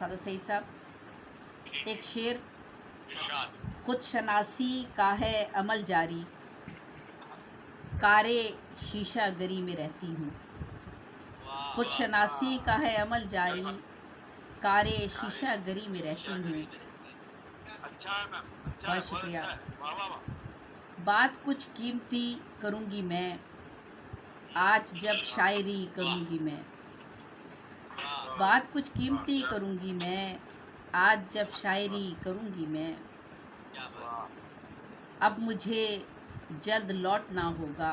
सादा सईद साहब, एक शेर। खुद शनासी का है अमल जारी, कारे शीशा गरी में रहती हूँ। खुद शनासी का है अमल जारी, कारे शीशा गरी में रहती हूँ। बहुत शुक्रिया। बात कुछ कीमती करूँगी मैं, आज जब शायरी करूँगी मैं। बात कुछ कीमती करूँगी मैं, आज जब शायरी करूँगी मैं। अब मुझे जल्द लौटना होगा,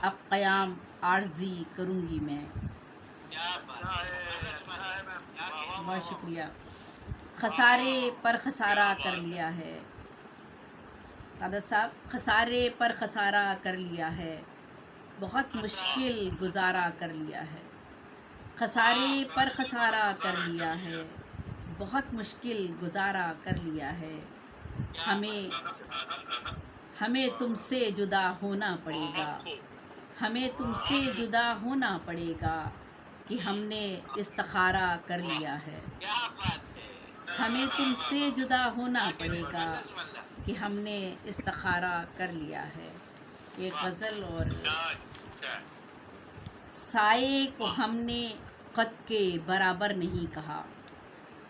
अब क़याम आर्ज़ी करूँगी मैं। बहुत शुक्रिया। खसारे पर खसारा कर लिया है सादत साहब, खसारे पर खसारा कर लिया है, बहुत मुश्किल गुजारा कर लिया है। खसारे पर खसारा कर लिया है, बहुत मुश्किल गुजारा कर लिया है। हमें तुमसे जुदा होना पड़ेगा, हमें तुमसे जुदा होना पड़ेगा कि हमने इस्तिखारा कर लिया है। हमें तुमसे जुदा होना पड़ेगा कि हमने इस्तिखारा कर लिया है। एक गज़ल और साए को हमने कद के बराबर नहीं कहा,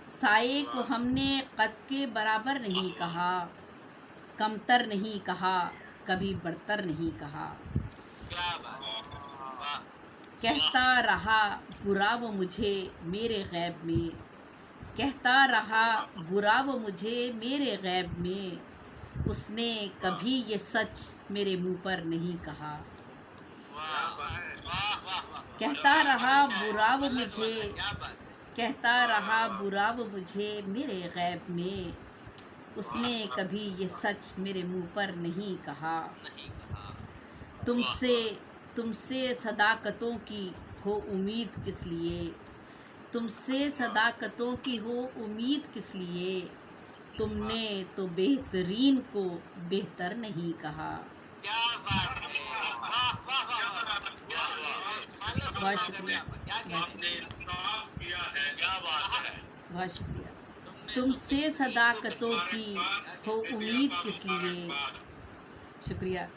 साए को हमने कद के बराबर नहीं कहा, कमतर नहीं कहा, कभी बरतर नहीं कहा। कहता रहा बुरा वो मुझे मेरे गैब में, कहता रहा बुरा वो मुझे मेरे गैब में, उसने कभी ये सच मेरे मुंह पर नहीं कहा। कहता रहा बुरा वो मुझे, कहता रहा बुरा वो मुझे मेरे गैब में, उसने कभी ये सच मेरे मुंह पर नहीं कहा। तुमसे सदाकतों की हो उम्मीद किस लिए, तुमसे सदाकतों की हो उम्मीद किस लिए, तुमने तो बेहतरीन को बेहतर नहीं कहा। बहुत शुक्रिया, बहुत शुक्रिया। तुमसे सदाकतों की हो उम्मीद किस लिए, शुक्रिया।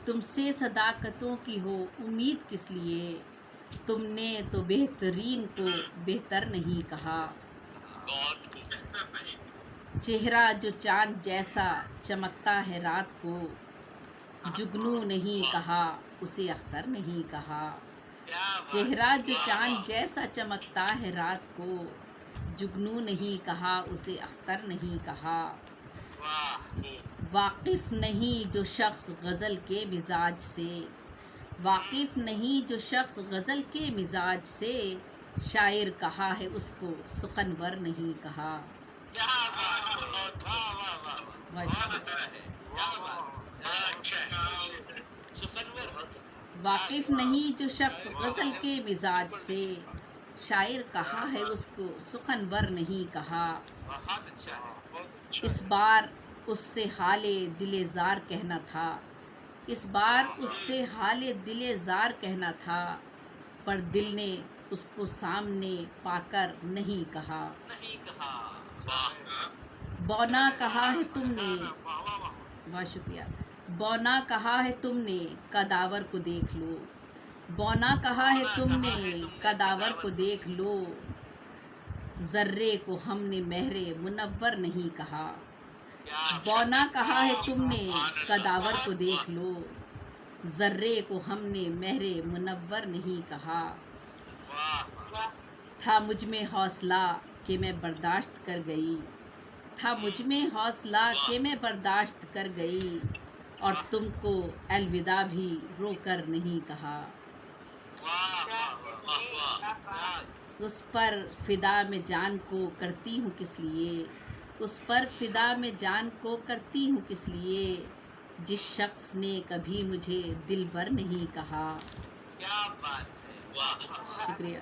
तुमसे सदाकतों की हो उम्मीद किस लिए, तुमने तो बेहतरीन को बेहतर नहीं कहा। चेहरा जो चाँद जैसा चमकता है रात को, जुगनू नहीं कहा उसे अख्तर नहीं कहा। चेहरा जो चाँद जैसा चमकता है रात को, जुगनू नहीं कहा उसे अख्तर नहीं कहा। वाकिफ़ नहीं जो शख्स गज़ल के मिजाज से, वाकिफ़ नहीं जो शख्स गज़ल के मिजाज से, शायर कहा है उसको सुखनवर नहीं कहा। वाकिफ़ नहीं जो शख्स गज़ल के मिजाज से, शायर कहा है उसको सुखनवर नहीं कहा। इस बार उससे हाले दिले ज़ार कहना था, इस बार उससे हाले दिले ज़ार कहना था, पर दिल ने उसको सामने पाकर नहीं कहा। बौना कहा है तुमने, बहुत शुक्रिया। बौना कहा है तुमने कदावर को देख लो, बौना कहा है तुमने कदावर को देख लो, ज़र्रे को हमने महरे मुनव्वर नहीं कहा। बौना कहा है तुमने कदावर को देख लो, ज़र्रे को हमने महरे मुनव्वर नहीं कहा। था मुझ में हौसला कि मैं बर्दाश्त कर गई, था मुझ में हौसला कि मैं बर्दाश्त कर गई, और तुमको अलविदा भी रो कर नहीं कहा। उस पर फ़िदा में जान को करती हूँ किस लिए, उस पर फ़िदा में जान को करती हूँ किस लिए, जिस शख्स ने कभी मुझे दिलबर नहीं कहा। शुक्रिया।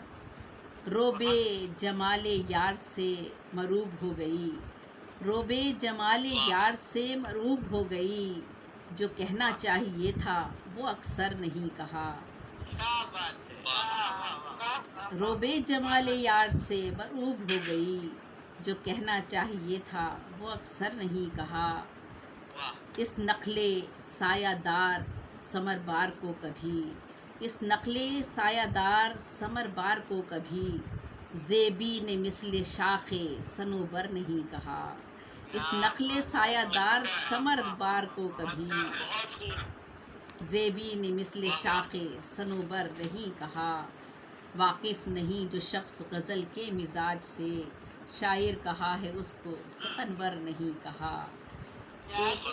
रोबे जमाले यार से मरूब हो गई, रोबे जमाले यार से मरूब हो गई, जो कहना चाहिए था वो अक्सर नहीं कहा। روبے جمال یار سے مغروب ہو گئی، جو کہنا چاہیے تھا وہ اکثر نہیں کہا۔ اس نخل سایہ دار ثمر بار کو کبھی، اس نخل سایہ دار ثمر بار کو کبھی، زیبی نے مثل شاخ صنوبر نہیں کہا۔ اس نخل سایہ دار ثمر بار کو کبھی، زیبی نے مثل شاخ صنوبر نہیں کہا۔ واقف نہیں جو شخص غزل کے مزاج سے، شاعر کہا ہے اس کو سخنور نہیں کہا۔ ایک